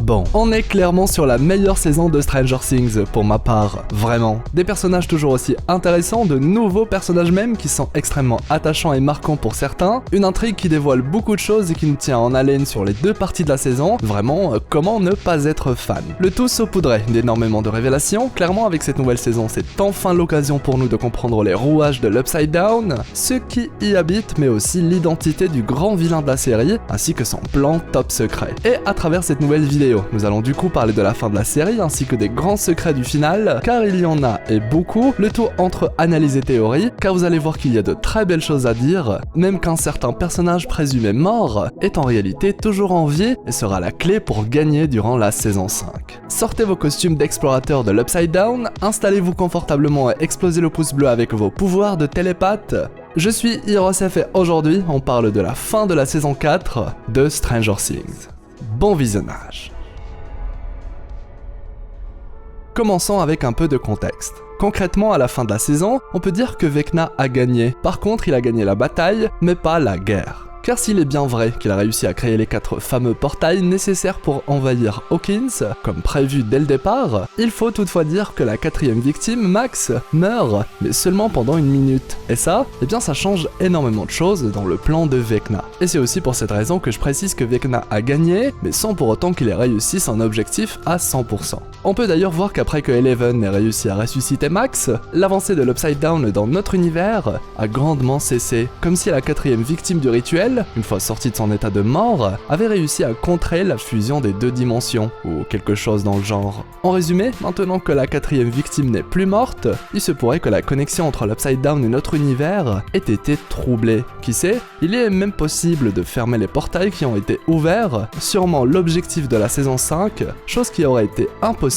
Bon, on est clairement sur la meilleure saison de Stranger Things pour ma part, vraiment. Des personnages toujours aussi intéressants, de nouveaux personnages même qui sont extrêmement attachants et marquants pour certains, une intrigue qui dévoile beaucoup de choses et qui nous tient en haleine sur les deux parties de la saison, vraiment, comment ne pas être fan. Le tout saupoudré d'énormément de révélations, clairement avec cette nouvelle saison c'est enfin l'occasion pour nous de comprendre les rouages de l'Upside Down, ceux qui y habitent mais aussi l'identité du grand vilain de la série, ainsi que son plan top secret. Et à travers cette nouvelle vidéo, nous allons du coup parler de la fin de la série ainsi que des grands secrets du final, car il y en a et beaucoup, le tout entre analyse et théorie, car vous allez voir qu'il y a de très belles choses à dire, même qu'un certain personnage présumé mort est en réalité toujours en vie et sera la clé pour gagner durant la saison 5. Sortez vos costumes d'explorateurs de l'Upside Down, installez-vous confortablement et explosez le pouce bleu avec vos pouvoirs de télépathe. Je suis HeroesF et aujourd'hui on parle de la fin de la saison 4 de Stranger Things. Bon visionnage. Commençons avec un peu de contexte. Concrètement, à la fin de la saison, on peut dire que Vecna a gagné. Par contre, il a gagné la bataille, mais pas la guerre. Car s'il est bien vrai qu'il a réussi à créer les 4 fameux portails nécessaires pour envahir Hawkins, comme prévu dès le départ, il faut toutefois dire que la 4e victime, Max, meurt, mais seulement pendant 1 minute. Et ça, eh bien ça change énormément de choses dans le plan de Vecna. Et c'est aussi pour cette raison que je précise que Vecna a gagné, mais sans pour autant qu'il ait réussi son objectif à 100%. On peut d'ailleurs voir qu'après que Eleven ait réussi à ressusciter Max, l'avancée de l'Upside Down dans notre univers a grandement cessé, comme si la 4e victime du rituel, une fois sortie de son état de mort, avait réussi à contrer la fusion des 2 dimensions, ou quelque chose dans le genre. En résumé, maintenant que la 4e victime n'est plus morte, il se pourrait que la connexion entre l'Upside Down et notre univers ait été troublée. Qui sait, il est même possible de fermer les portails qui ont été ouverts, sûrement l'objectif de la saison 5, chose qui aurait été impossible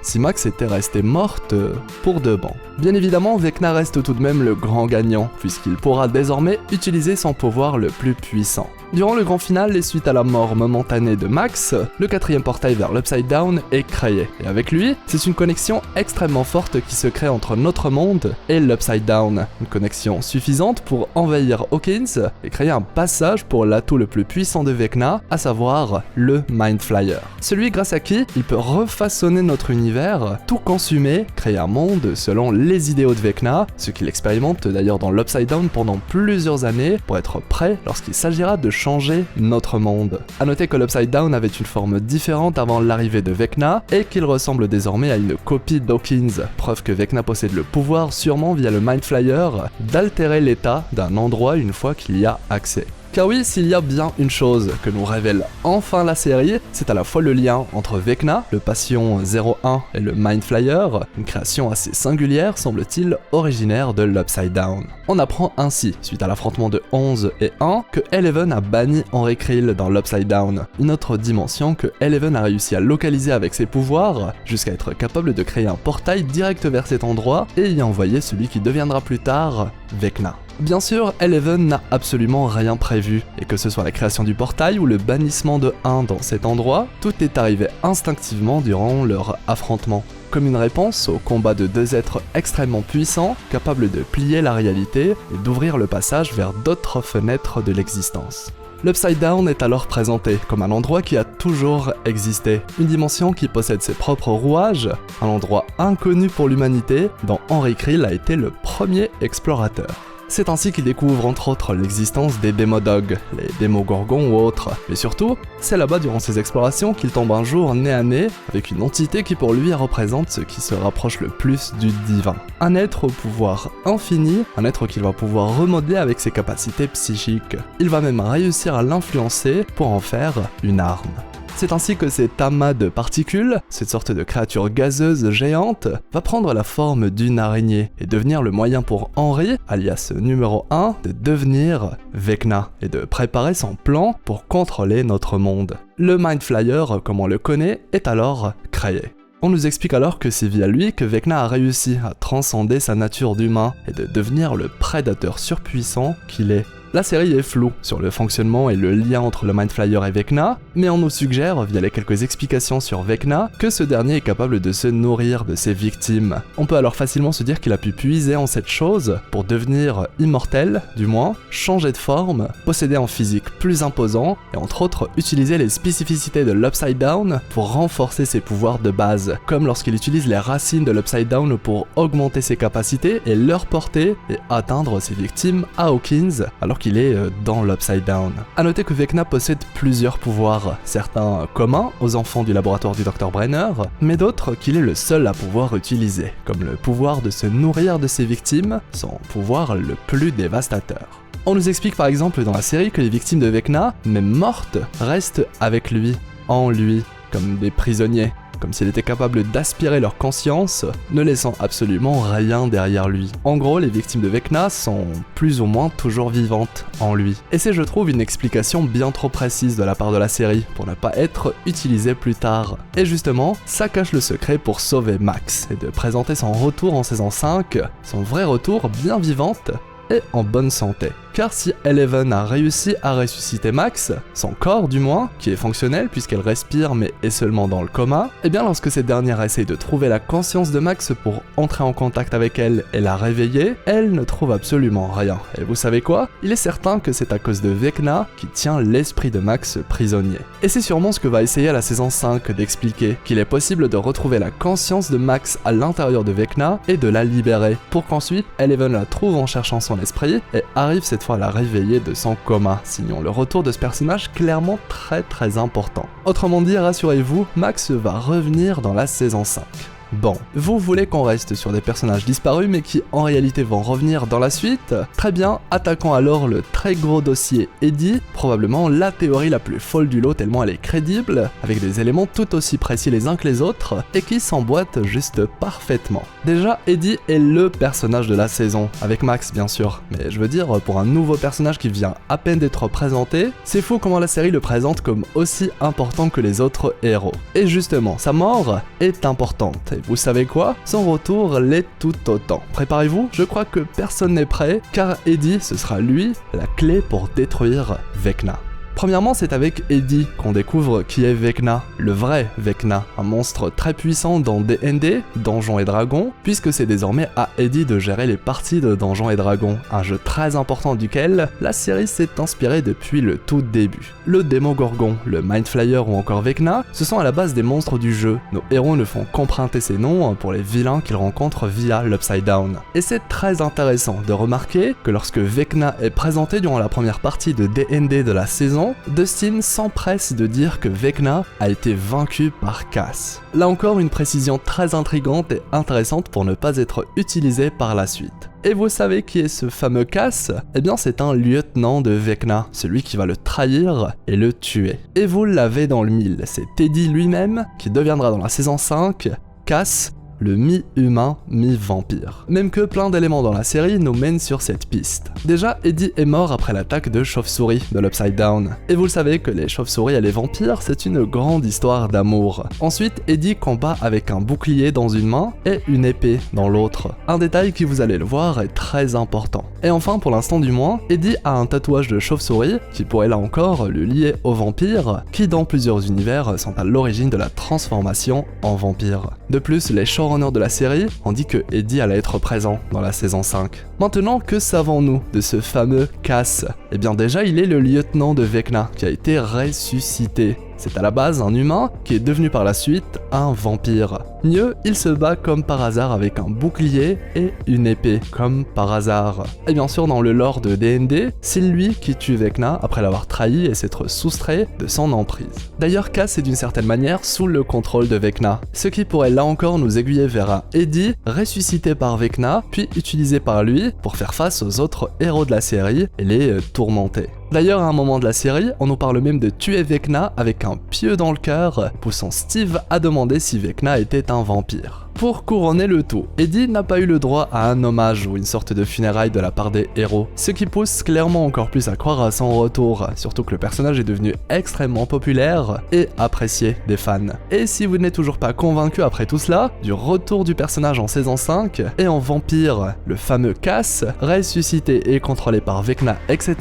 si Max était restée morte pour de bon. Bien évidemment, Vecna reste tout de même le grand gagnant, puisqu'il pourra désormais utiliser son pouvoir le plus puissant. Durant le grand final et suite à la mort momentanée de Max, le 4e portail vers l'Upside Down est créé. Et avec lui, c'est une connexion extrêmement forte qui se crée entre notre monde et l'Upside Down. Une connexion suffisante pour envahir Hawkins et créer un passage pour l'atout le plus puissant de Vecna, à savoir le Mind Flyer. Celui grâce à qui il peut refaçonner notre univers, tout consumer, créer un monde selon les idéaux de Vecna, ce qu'il expérimente d'ailleurs dans l'Upside Down pendant plusieurs années pour être prêt lorsqu'il s'agira de changer notre monde. A noter que l'Upside Down avait une forme différente avant l'arrivée de Vecna et qu'il ressemble désormais à une copie d'Hawkins, preuve que Vecna possède le pouvoir, sûrement via le Mind Flyer, d'altérer l'état d'un endroit une fois qu'il y a accès. Car oui, s'il y a bien une chose que nous révèle enfin la série, c'est à la fois le lien entre Vecna, le patient 01 et le Mind Flyer, une création assez singulière semble-t-il originaire de l'Upside Down. On apprend ainsi, suite à l'affrontement de 11 et 1, que Eleven a banni Henry Krill dans l'Upside Down, une autre dimension que Eleven a réussi à localiser avec ses pouvoirs, jusqu'à être capable de créer un portail direct vers cet endroit et y envoyer celui qui deviendra plus tard Vecna. Bien sûr, Eleven n'a absolument rien prévu, et que ce soit la création du portail ou le bannissement de 1 dans cet endroit, tout est arrivé instinctivement durant leur affrontement. Comme une réponse au combat de 2 êtres extrêmement puissants, capables de plier la réalité et d'ouvrir le passage vers d'autres fenêtres de l'existence. L'Upside Down est alors présenté comme un endroit qui a toujours existé, une dimension qui possède ses propres rouages, un endroit inconnu pour l'humanité dont Henry Krill a été le premier explorateur. C'est ainsi qu'il découvre entre autres l'existence des Démodogs, les Démogorgons ou autres. Mais surtout, c'est là-bas durant ses explorations qu'il tombe un jour nez à nez avec une entité qui pour lui représente ce qui se rapproche le plus du divin. Un être au pouvoir infini, un être qu'il va pouvoir remodeler avec ses capacités psychiques. Il va même réussir à l'influencer pour en faire une arme. C'est ainsi que cet amas de particules, cette sorte de créature gazeuse géante, va prendre la forme d'une araignée et devenir le moyen pour Henry, alias numéro 1, de devenir Vecna et de préparer son plan pour contrôler notre monde. Le Mind Flyer, comme on le connaît, est alors créé. On nous explique alors que c'est via lui que Vecna a réussi à transcender sa nature d'humain et de devenir le prédateur surpuissant qu'il est. La série est floue sur le fonctionnement et le lien entre le Mind Flayer et Vecna, mais on nous suggère, via les quelques explications sur Vecna, que ce dernier est capable de se nourrir de ses victimes. On peut alors facilement se dire qu'il a pu puiser en cette chose pour devenir immortel, du moins, changer de forme, posséder un physique plus imposant, et entre autres utiliser les spécificités de l'Upside Down pour renforcer ses pouvoirs de base, comme lorsqu'il utilise les racines de l'Upside Down pour augmenter ses capacités et leur portée et atteindre ses victimes à Hawkins alors qu'il est dans l'Upside Down. A noter que Vecna possède plusieurs pouvoirs, certains communs aux enfants du laboratoire du Dr Brenner, mais d'autres qu'il est le seul à pouvoir utiliser, comme le pouvoir de se nourrir de ses victimes, son pouvoir le plus dévastateur. On nous explique par exemple dans la série que les victimes de Vecna, même mortes, restent avec lui, en lui, comme des prisonniers, comme s'il était capable d'aspirer leur conscience, ne laissant absolument rien derrière lui. En gros, les victimes de Vecna sont plus ou moins toujours vivantes en lui. Et c'est, je trouve, une explication bien trop précise de la part de la série, pour ne pas être utilisée plus tard. Et justement, ça cache le secret pour sauver Max, et de présenter son retour en saison 5, son vrai retour bien vivante, et en bonne santé. Car si Eleven a réussi à ressusciter Max, son corps du moins, qui est fonctionnel puisqu'elle respire mais est seulement dans le coma, et bien lorsque cette dernière essaye de trouver la conscience de Max pour entrer en contact avec elle et la réveiller, elle ne trouve absolument rien. Et vous savez quoi? Il est certain que c'est à cause de Vecna qui tient l'esprit de Max prisonnier. Et c'est sûrement ce que va essayer la saison 5 d'expliquer, qu'il est possible de retrouver la conscience de Max à l'intérieur de Vecna et de la libérer, pour qu'ensuite Eleven la trouve en cherchant son esprit et arrive cette fois à la réveiller de son coma, signant le retour de ce personnage clairement très important. Autrement dit, rassurez-vous, Max va revenir dans la saison 5. Bon, vous voulez qu'on reste sur des personnages disparus mais qui en réalité vont revenir dans la suite? Très bien, attaquons alors le très gros dossier Eddie, probablement la théorie la plus folle du lot tellement elle est crédible, avec des éléments tout aussi précis les uns que les autres, et qui s'emboîtent juste parfaitement. Déjà, Eddie est le personnage de la saison, avec Max bien sûr, mais je veux dire, pour un nouveau personnage qui vient à peine d'être présenté, c'est fou comment la série le présente comme aussi important que les autres héros. Et justement, sa mort est importante. Et vous savez quoi? Son retour l'est tout autant. Préparez-vous, je crois que personne n'est prêt, car Eddie, ce sera lui, la clé pour détruire Vecna. Premièrement, c'est avec Eddie qu'on découvre qui est Vecna, le vrai Vecna, un monstre très puissant dans D&D, Donjons et Dragons, puisque c'est désormais à Eddie de gérer les parties de Donjons et Dragons, un jeu très important duquel la série s'est inspirée depuis le tout début. Le Démogorgon, le Mind Flayer ou encore Vecna, ce sont à la base des monstres du jeu. Nos héros ne font qu'emprunter ces noms pour les vilains qu'ils rencontrent via l'Upside Down. Et c'est très intéressant de remarquer que lorsque Vecna est présenté durant la première partie de D&D de la saison, Dustin s'empresse de dire que Vecna a été vaincu par Cass. Là encore, une précision très intrigante et intéressante pour ne pas être utilisée par la suite. Et vous savez qui est ce fameux Cass? Eh bien c'est un lieutenant de Vecna, celui qui va le trahir et le tuer. Et vous l'avez dans le mille, c'est Teddy lui-même qui deviendra dans la saison 5 Cass, le mi-humain, mi-vampire. Même que plein d'éléments dans la série nous mènent sur cette piste. Déjà, Eddie est mort après l'attaque de chauve-souris de l'Upside Down. Et vous le savez que les chauves-souris et les vampires, c'est une grande histoire d'amour. Ensuite, Eddie combat avec un bouclier dans une main et une épée dans l'autre. Un détail qui, vous allez le voir, est très important. Et enfin, pour l'instant du moins, Eddie a un tatouage de chauve-souris, qui pourrait là encore le lier aux vampires, qui dans plusieurs univers sont à l'origine de la transformation en vampire. De plus, les showrunners de la série ont dit que Eddie allait être présent dans la saison 5. Maintenant, que savons-nous de ce fameux Cass? Eh bien déjà, il est le lieutenant de Vecna, qui a été ressuscité. C'est à la base un humain qui est devenu par la suite un vampire. Mieux, il se bat comme par hasard avec un bouclier et une épée, comme par hasard. Et bien sûr, dans le lore de D&D, c'est lui qui tue Vecna après l'avoir trahi et s'être soustrait de son emprise. D'ailleurs, Cass est d'une certaine manière sous le contrôle de Vecna, ce qui pourrait là encore nous aiguiller vers un Eddie ressuscité par Vecna, puis utilisé par lui pour faire face aux autres héros de la série et les tourmenter. D'ailleurs, à un moment de la série, on nous parle même de tuer Vecna avec un pieu dans le cœur, poussant Steve à demander si Vecna était un vampire. Pour couronner le tout, Eddie n'a pas eu le droit à un hommage ou une sorte de funérailles de la part des héros, ce qui pousse clairement encore plus à croire à son retour, surtout que le personnage est devenu extrêmement populaire et apprécié des fans. Et si vous n'êtes toujours pas convaincu après tout cela, du retour du personnage en saison 5, et en vampire, le fameux Cass, ressuscité et contrôlé par Vecna, etc.,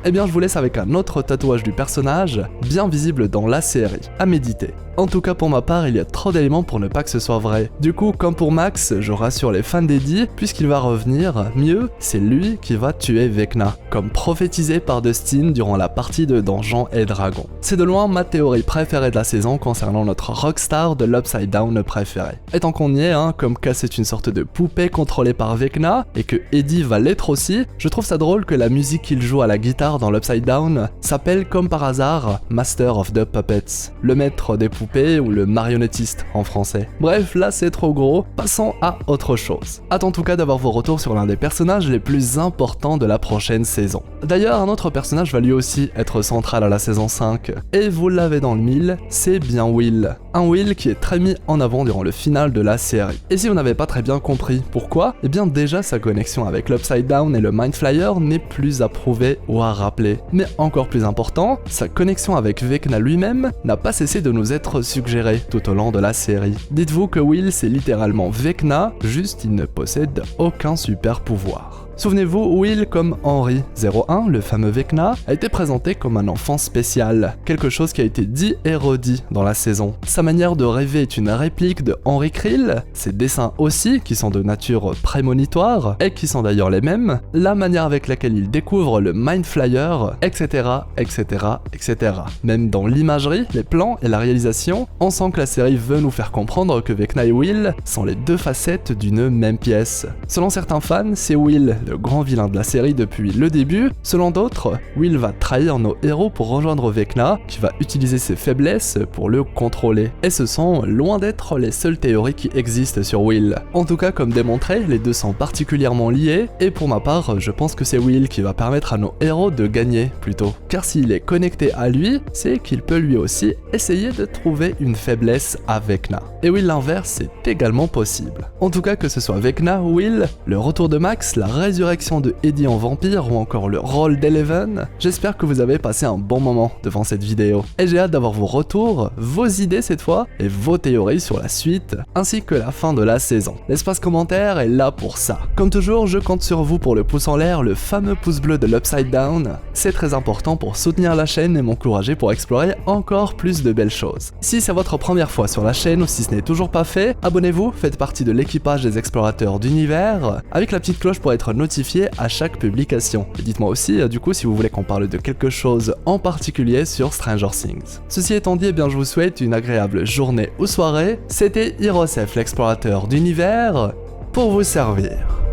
eh bien je vous laisse avec un autre tatouage du personnage, bien visible dans la série, à méditer. En tout cas pour ma part, il y a trop d'éléments pour ne pas que ce soit vrai. Du coup, comme pour Max, je rassure les fans d'Eddie, puisqu'il va revenir, mieux, c'est lui qui va tuer Vecna, comme prophétisé par Dustin durant la partie de Donjons et Dragons. C'est de loin ma théorie préférée de la saison concernant notre rockstar de l'Upside Down préféré. Et tant qu'on y est, comme Cass est une sorte de poupée contrôlée par Vecna, et que Eddie va l'être aussi, je trouve ça drôle que la musique qu'il joue à la guitare dans l'Upside Down s'appelle comme par hasard Master of the Puppets, le maître des poupées ou le marionnettiste en français. Bref, là c'est trop gros, passons à autre chose. Hâte en tout cas d'avoir vos retours sur l'un des personnages les plus importants de la prochaine saison. D'ailleurs, un autre personnage va lui aussi être central à la saison 5, et vous l'avez dans le mille, c'est bien Will. Un Will qui est très mis en avant durant le final de la série. Et si vous n'avez pas très bien compris pourquoi, eh bien déjà sa connexion avec l'Upside Down et le Mind Flyer n'est plus à prouver ou à rappeler. Mais encore plus important, sa connexion avec Vecna lui-même n'a pas cessé de nous être suggérée tout au long de la série. Dites-vous que Will c'est littéralement Vecna, juste il ne possède aucun super pouvoir. Souvenez-vous, Will comme Henry 01, le fameux Vecna, a été présenté comme un enfant spécial, quelque chose qui a été dit et redit dans la saison. Sa manière de rêver est une réplique de Henry Krill, ses dessins aussi, qui sont de nature prémonitoire, et qui sont d'ailleurs les mêmes, la manière avec laquelle il découvre le Mind Flyer, etc., etc., etc. Même dans l'imagerie, les plans et la réalisation, on sent que la série veut nous faire comprendre que Vecna et Will sont les deux facettes d'une même pièce. Selon certains fans, c'est Will, le grand vilain de la série depuis le début. Selon d'autres, Will va trahir nos héros pour rejoindre Vecna, qui va utiliser ses faiblesses pour le contrôler. Et ce sont loin d'être les seules théories qui existent sur Will. En tout cas, comme démontré, les deux sont particulièrement liés, et pour ma part, je pense que c'est Will qui va permettre à nos héros de gagner, plutôt. Car s'il est connecté à lui, c'est qu'il peut lui aussi essayer de trouver une faiblesse à Vecna. Et oui, l'inverse est également possible. En tout cas, que ce soit Vecna, Will, le retour de Max, la résurrection de Eddie en vampire ou encore le rôle d'Eleven, j'espère que vous avez passé un bon moment devant cette vidéo. Et j'ai hâte d'avoir vos retours, vos idées cette fois, et vos théories sur la suite, ainsi que la fin de la saison. L'espace commentaire est là pour ça. Comme toujours, je compte sur vous pour le pouce en l'air, le fameux pouce bleu de l'Upside Down. C'est très important pour soutenir la chaîne et m'encourager pour explorer encore plus de belles choses. Si c'est votre première fois sur la chaîne ou si ce n'est toujours pas fait, abonnez-vous, faites partie de l'équipage des explorateurs d'univers, avec la petite cloche pour être notifié à chaque publication. Et dites-moi aussi, du coup, si vous voulez qu'on parle de quelque chose en particulier sur Stranger Things. Ceci étant dit, eh bien, je vous souhaite une agréable journée ou soirée. C'était Hirosef, l'explorateur d'univers, pour vous servir.